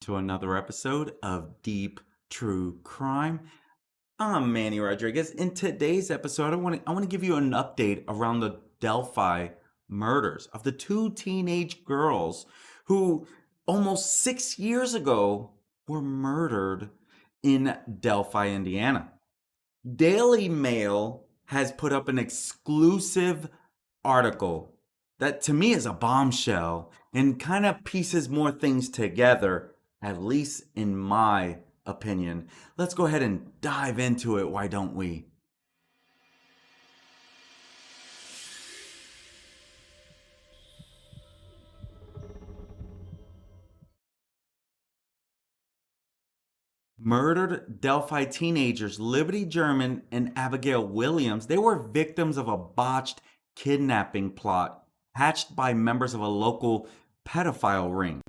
to another episode of Deep True Crime. I'm Manny Rodriguez. In today's episode, I want to give you an update around the Delphi murders of the two teenage girls who almost 6 years ago were murdered in Delphi, Indiana. Daily Mail has put up an exclusive article that to me is a bombshell and kind of pieces more things together, at least in my opinion. Let's go ahead and dive into it, why don't we? Murdered Delphi teenagers Liberty German and Abigail Williams, they were victims of a botched kidnapping plot hatched by members of a local pedophile ring.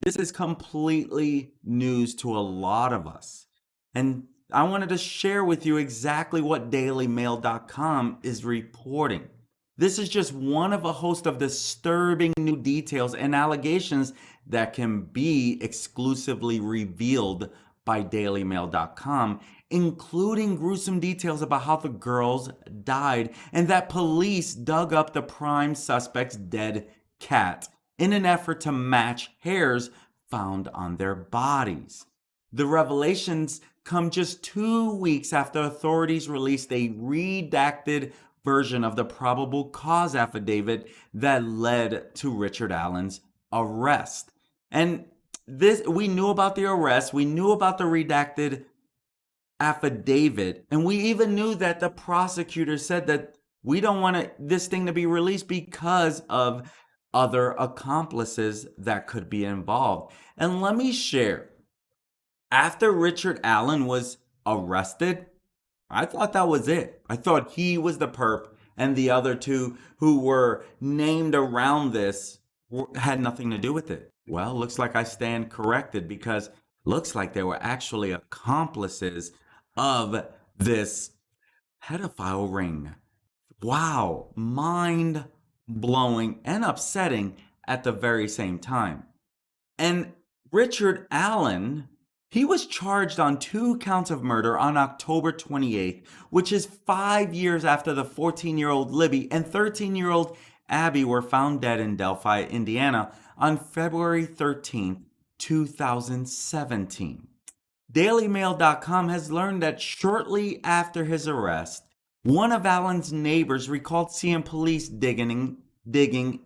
This is completely news to a lot of us. And I wanted to share with you exactly what dailymail.com is reporting. This is just one of a host of disturbing new details and allegations that can be exclusively revealed by dailymail.com, including gruesome details about how the girls died and that police dug up the prime suspect's dead cat in an effort to match hairs found on their bodies. The revelations come just 2 weeks after authorities released a redacted version of the probable cause affidavit that led to Richard Allen's arrest. And this, we knew about the arrest, we knew about the redacted affidavit, and we even knew that the prosecutor said that we don't want this thing to be released because of other accomplices that could be involved. And let me share, after Richard Allen was arrested, I thought that was it. I thought he was the perp and the other two who were named around this had nothing to do with it. Well, looks like I stand corrected because looks like they were actually accomplices of this pedophile ring. Wow, mind blowing and upsetting at the very same time. And Richard Allen, he was charged on 2 counts of murder on October 28th, which is 5 years after the 14-year-old Libby and 13-year-old Abby were found dead in Delphi, Indiana on February 13th, 2017. DailyMail.com has learned that shortly after his arrest, one of Allen's neighbors recalled seeing police digging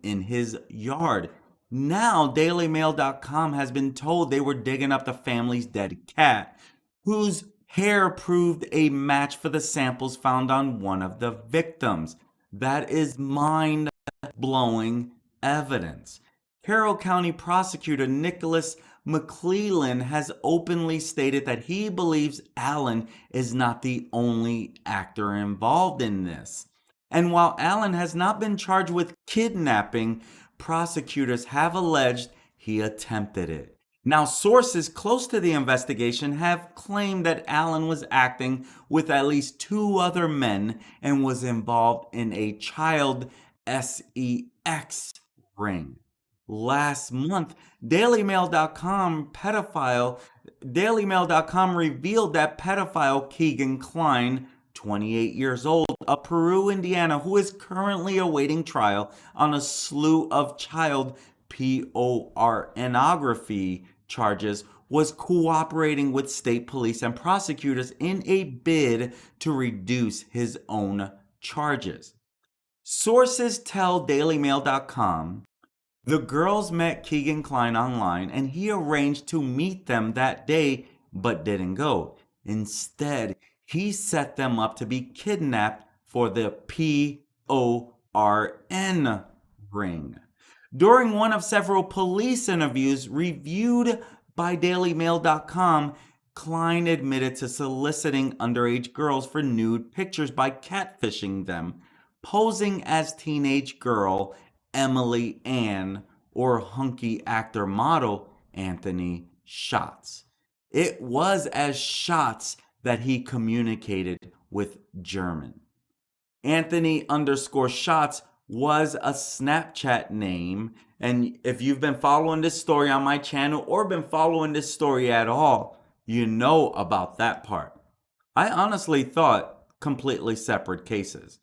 in his yard. Now, DailyMail.com has been told they were digging up the family's dead cat, whose hair proved a match for the samples found on one of the victims. That is mind-blowing evidence. Carroll County Prosecutor Nicholas McClellan has openly stated that he believes Allen is not the only actor involved in this. And while Allen has not been charged with kidnapping, prosecutors have alleged he attempted it. Now, sources close to the investigation have claimed that Allen was acting with at least 2 other men and was involved in a child sex ring. Last month, DailyMail.com revealed that pedophile Keegan Kline, 28 years old, of Peru, Indiana, who is currently awaiting trial on a slew of child pornography charges, was cooperating with state police and prosecutors in a bid to reduce his own charges. Sources tell DailyMail.com the girls met Keegan Kline online and he arranged to meet them that day but didn't go. Instead, he set them up to be kidnapped for the PORN ring. During one of several police interviews reviewed by DailyMail.com, Kline admitted to soliciting underage girls for nude pictures by catfishing them, posing as teenage girl Emily Ann or hunky actor model Anthony Schatz. It was as Schatz that he communicated with German. Anthony _Schatz was a Snapchat name And if you've been following this story on my channel or been following this story at all, you know about that part. I honestly thought completely separate cases,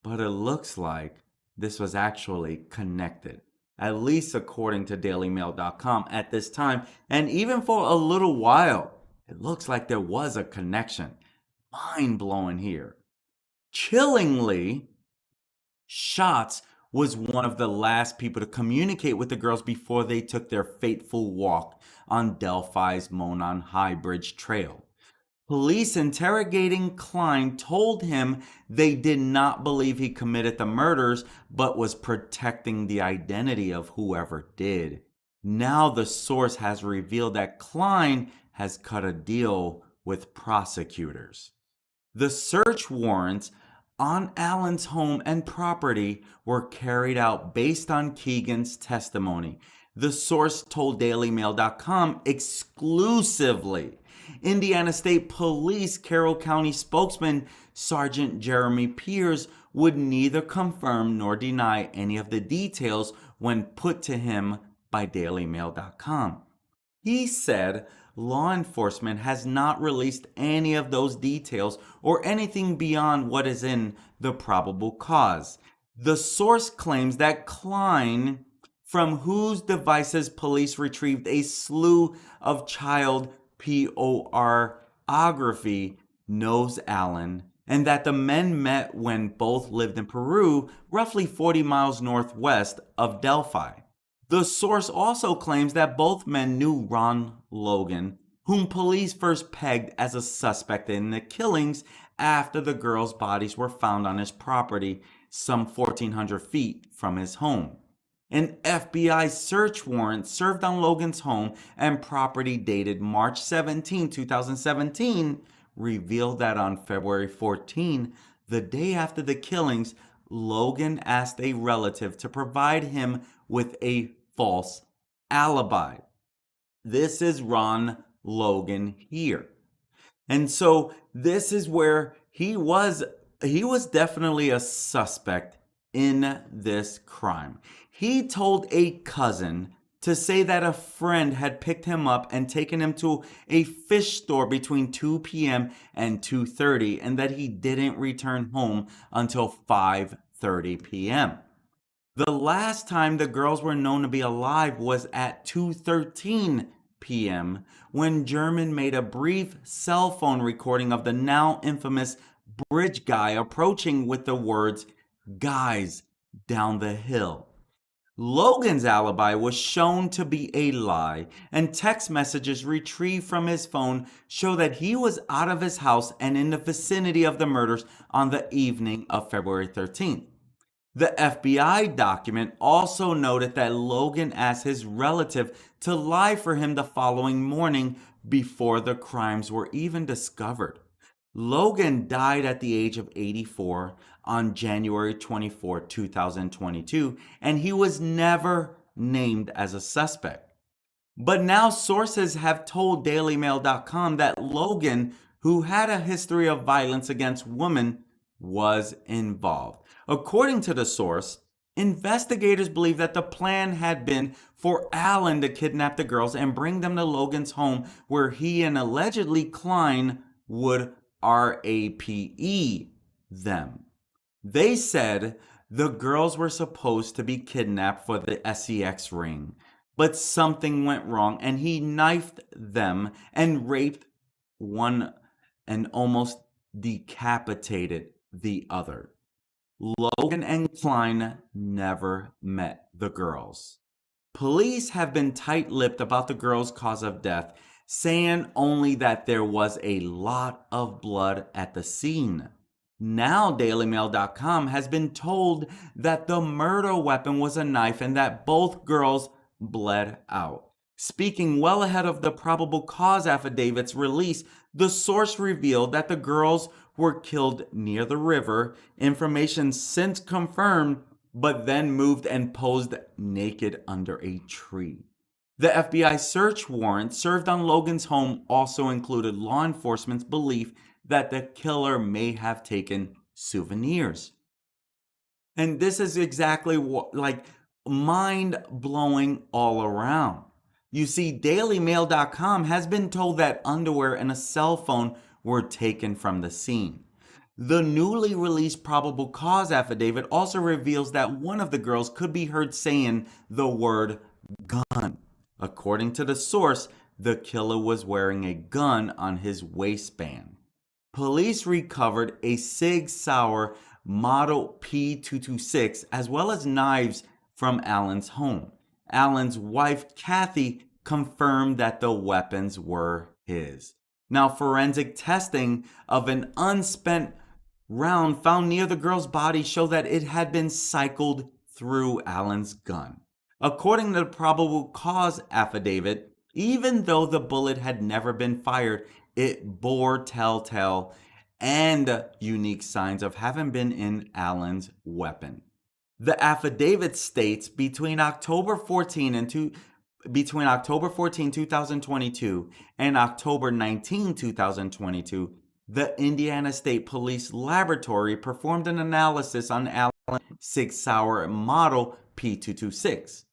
but it looks like this was actually connected, at least according to dailymail.com at this time. And even for a little while, it looks like there was a connection. Mind blowing here. Chillingly, Schatz was one of the last people to communicate with the girls before they took their fateful walk on Delphi's Monon High Bridge Trail. Police interrogating Klein told him they did not believe he committed the murders, but was protecting the identity of whoever did. Now the source has revealed that Klein has cut a deal with prosecutors. The search warrants on Allen's home and property were carried out based on Keegan's testimony. The source told DailyMail.com exclusively. Indiana State Police Carroll County spokesman Sergeant Jeremy Pierce would neither confirm nor deny any of the details when put to him by DailyMail.com. He said law enforcement has not released any of those details or anything beyond what is in the probable cause. The source claims that Klein, from whose devices police retrieved a slew of child pornography, knows Allen, and that the men met when both lived in Peru, roughly 40 miles northwest of Delphi. The source also claims that both men knew Ron Logan, whom police first pegged as a suspect in the killings after the girls' bodies were found on his property some 1,400 feet from his home. An FBI search warrant served on Logan's home and property dated March 17, 2017, revealed that on February 14, the day after the killings, Logan asked a relative to provide him with a false alibi. This is Ron Logan here. And so this is where he was definitely a suspect in this crime. He told a cousin to say that a friend had picked him up and taken him to a fish store between 2 p.m. and 2:30 and that he didn't return home until 5:30 p.m. The last time the girls were known to be alive was at 2:13 p.m. when German made a brief cell phone recording of the now infamous bridge guy approaching with the words, "Guys, down the hill." Logan's alibi was shown to be a lie, and text messages retrieved from his phone show that he was out of his house and in the vicinity of the murders on the evening of February 13th. The FBI document also noted that Logan asked his relative to lie for him the following morning before the crimes were even discovered. Logan died at the age of 84 on January 24, 2022, and he was never named as a suspect. But now sources have told DailyMail.com that Logan, who had a history of violence against women, was involved. According to the source, investigators believe that the plan had been for Allen to kidnap the girls and bring them to Logan's home where he and allegedly Klein would RAPE them. They said the girls were supposed to be kidnapped for the SEX ring, but something went wrong and he knifed them and raped one and almost decapitated the other. Logan and Klein never met the girls. Police have been tight-lipped about the girls' cause of death, saying only that there was a lot of blood at the scene. Now DailyMail.com has been told that the murder weapon was a knife and that both girls bled out. Speaking well ahead of the probable cause affidavit's release, the source revealed that the girls were killed near the river, information since confirmed, but then moved and posed naked under a tree. The FBI search warrant served on Logan's home also included law enforcement's belief that the killer may have taken souvenirs. And this is exactly what, mind-blowing all around. You see, DailyMail.com has been told that underwear and a cell phone were taken from the scene. The newly released probable cause affidavit also reveals that one of the girls could be heard saying the word gun. According to the source, the killer was wearing a gun on his waistband. Police recovered a Sig Sauer Model P226 as well as knives from Allen's home. Allen's wife, Kathy, confirmed that the weapons were his. Now, forensic testing of an unspent round found near the girl's body show that it had been cycled through Allen's gun. According to the probable cause affidavit, even though the bullet had never been fired, it bore telltale and unique signs of having been in Allen's weapon. The affidavit states between October 14, 2022 and October 19, 2022, the Indiana State Police Laboratory performed an analysis on Allen's Sig Sauer Model P226.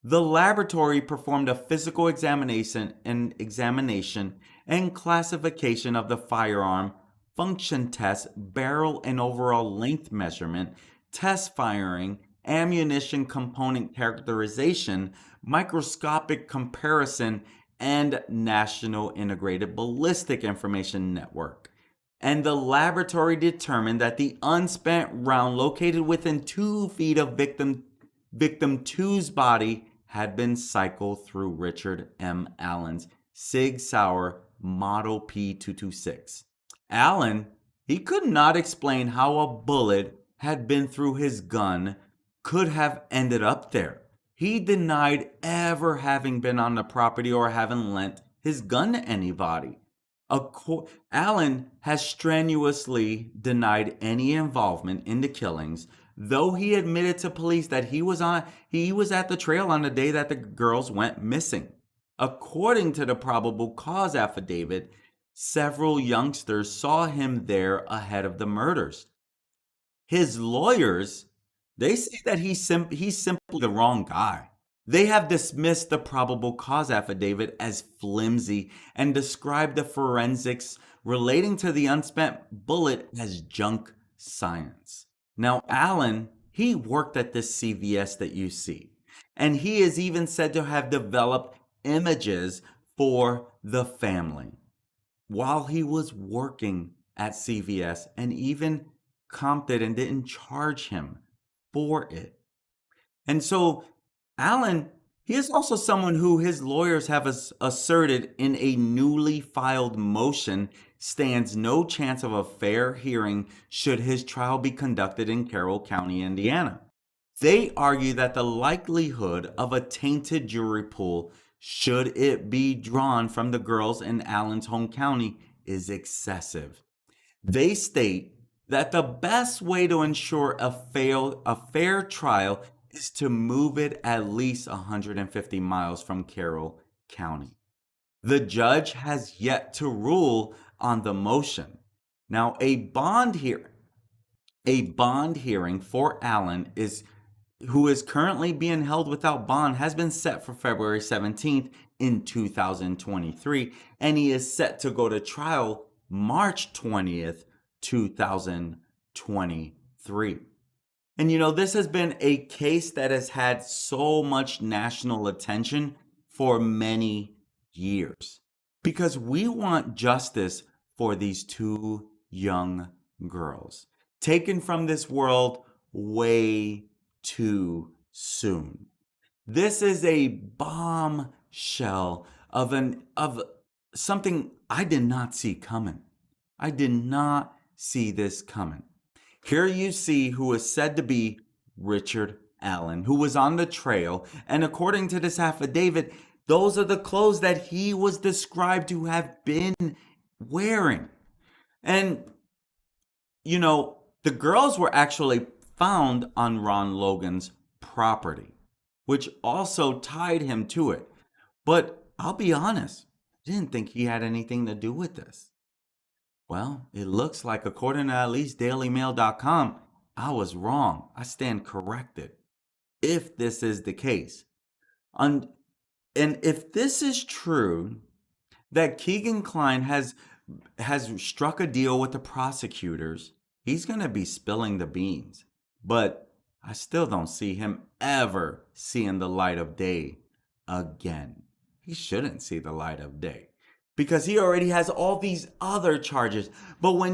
The laboratory performed a physical examination and classification of the firearm, function test, barrel and overall length measurement, test firing, ammunition component characterization, microscopic comparison, and National Integrated Ballistic Information Network. And the laboratory determined that the unspent round located within 2 feet of victim 2's body had been cycled through Richard M. Allen's Sig Sauer Model P226. Allen, he could not explain how a bullet had been through his gun could have ended up there. He denied ever having been on the property or having lent his gun to anybody. Allen has strenuously denied any involvement in the killings, though he admitted to police that he was at the trail on the day that the girls went missing. According to the probable cause affidavit, several youngsters saw him there ahead of the murders. His lawyers, they say that he's simply the wrong guy. They have dismissed the probable cause affidavit as flimsy and described the forensics relating to the unspent bullet as junk science. Now, Allen, he worked at this CVS that you see, and he is even said to have developed images for the family while he was working at CVS, and even comped it and didn't charge him for it. And so Allen, he is also someone who his lawyers have asserted in a newly filed motion stands no chance of a fair hearing should his trial be conducted in Carroll County, Indiana. They argue that the likelihood of a tainted jury pool, should it be drawn from the girls in Allen's home county, is excessive. They state that the best way to ensure a fair trial is to move it at least 150 miles from Carroll County. The judge has yet to rule on the motion. Now, a bond hearing for Allen who is currently being held without bond has been set for February 17th in 2023, and he is set to go to trial March 20th, 2023. And this has been a case that has had so much national attention for many years because we want justice for these 2 young girls taken from this world way too soon. This is a bombshell of something I did not see coming. I did not see this coming. Here you see who is said to be Richard Allen, who was on the trail. And according to this affidavit, those are the clothes that he was described to have been wearing. And, the girls were actually found on Ron Logan's property, which also tied him to it. But I'll be honest, I didn't think he had anything to do with this. Well, it looks like, according to at least DailyMail.com, I was wrong. I stand corrected. if this is the case. And if this is true, that Keegan Kline has struck a deal with the prosecutors, he's going to be spilling the beans. But I still don't see him ever seeing the light of day again. He shouldn't see the light of day because he already has all these other charges. But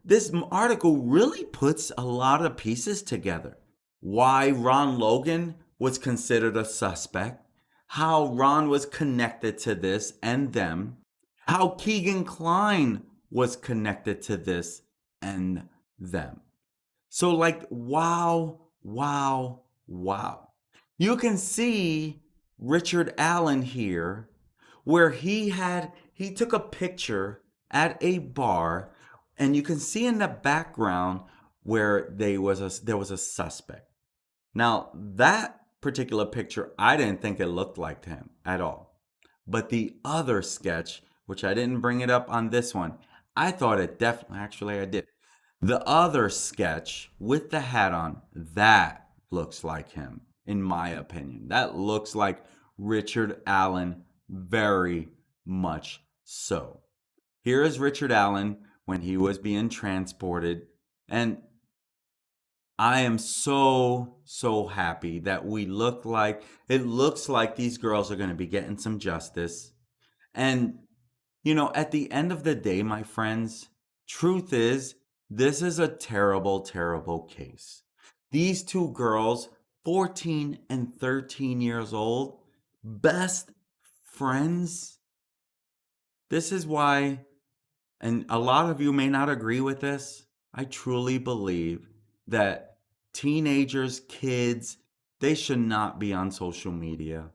this article really puts a lot of pieces together. Why Ron Logan was considered a suspect, how Ron was connected to this and them, how Keegan Kline was connected to this and them. So like, wow, wow, wow. You can see Richard Allen here where he took a picture at a bar and you can see in the background where there was a suspect. Now, that particular picture, I didn't think it looked like him at all. But the other sketch, which I didn't bring it up on this one, I thought it definitely, actually I did. The other sketch with the hat on, that looks like him, in my opinion. That looks like Richard Allen, very much so. Here is Richard Allen when he was being transported. And I am so, so happy that it looks like these girls are going to be getting some justice. And, at the end of the day, my friends, truth is, this is a terrible, terrible case. These two girls, 14 and 13 years old, best friends. This is why, and a lot of you may not agree with this, I truly believe that teenagers, kids, they should not be on social media.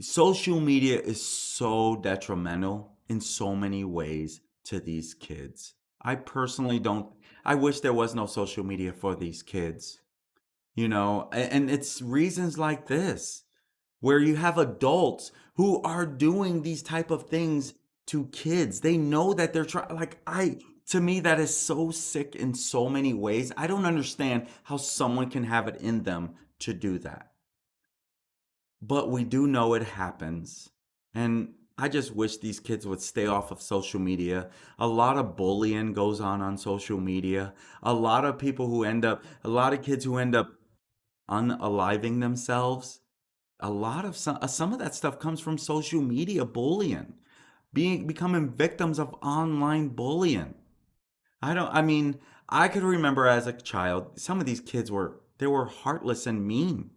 Social media is so detrimental in so many ways to these kids. I wish there was no social media for these kids, and it's reasons like this where you have adults who are doing these type of things to kids. They know that they're trying, to me, that is so sick in so many ways. I don't understand how someone can have it in them to do that. But we do know it happens. And I just wish these kids would stay off of social media. A lot of bullying goes on social media. A lot of kids who end up unaliving themselves. Some of that stuff comes from social media bullying, becoming victims of online bullying. I could remember as a child, some of these kids they were heartless and mean.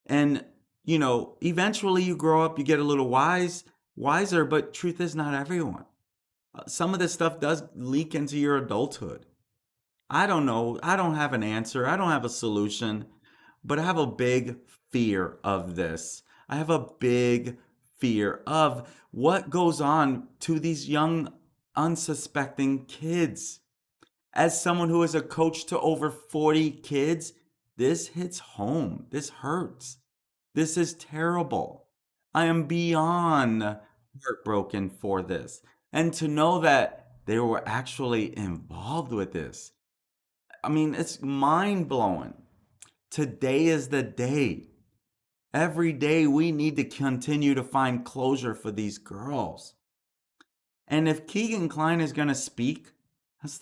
And, eventually you grow up, you get a little wiser, but truth is not everyone. Some of this stuff does leak into your adulthood. I don't know. I don't have an answer. I don't have a solution, but I have a big fear of this. I have a big fear of what goes on to these young, unsuspecting kids. As someone who is a coach to over 40 kids, this hits home. This hurts. This is terrible. I am beyond heartbroken for this. And to know that they were actually involved with this, it's mind blowing. Today is the day. Every day we need to continue to find closure for these girls. And if Keegan Kline is going to speak, that's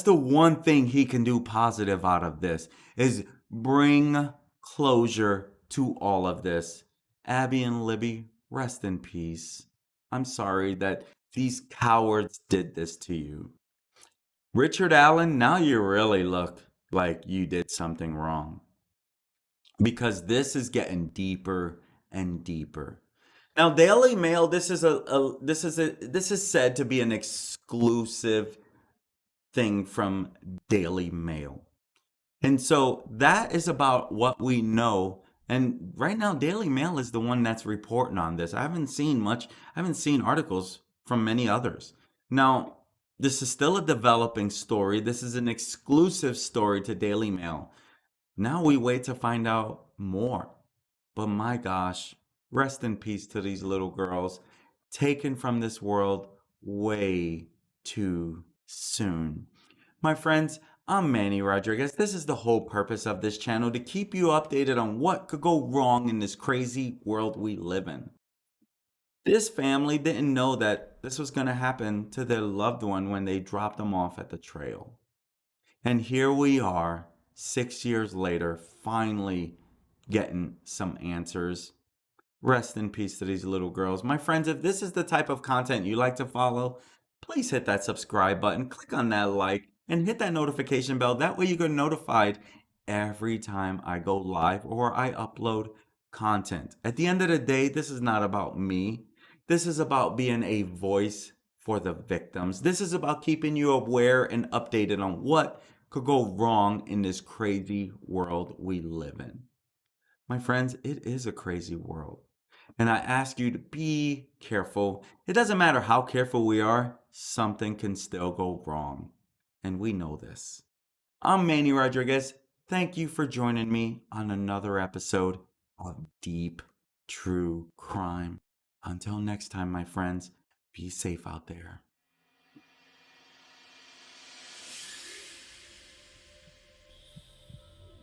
the one thing he can do positive out of this, is bring closure to all of this. Abby and Libby, rest in peace. I'm sorry that these cowards did this to you. Richard Allen, now you really look like you did something wrong, because this is getting deeper and deeper. Now, Daily Mail, this is said to be an exclusive thing from Daily Mail. And so that is about what we know. And right now, Daily Mail is the one that's reporting on this. I haven't seen articles from many others. Now, this is still a developing story. This is an exclusive story to Daily Mail. Now we wait to find out more. But my gosh, rest in peace to these little girls taken from this world way too soon. My friends, I'm Manny Rodriguez. This is the whole purpose of this channel, to keep you updated on what could go wrong in this crazy world we live in. This family didn't know that this was going to happen to their loved one when they dropped them off at the trail. And here we are, 6 years later, finally getting some answers. Rest in peace to these little girls. My friends, if this is the type of content you like to follow, please hit that subscribe button, click on that like, and hit that notification bell. That way you get notified every time I go live or I upload content. At the end of the day, this is not about me. This is about being a voice for the victims. This is about keeping you aware and updated on what could go wrong in this crazy world we live in. My friends, it is a crazy world. And I ask you to be careful. It doesn't matter how careful we are, something can still go wrong. And we know this. I'm Manny Rodriguez. Thank you for joining me on another episode of Deep True Crime. Until next time, my friends, be safe out there.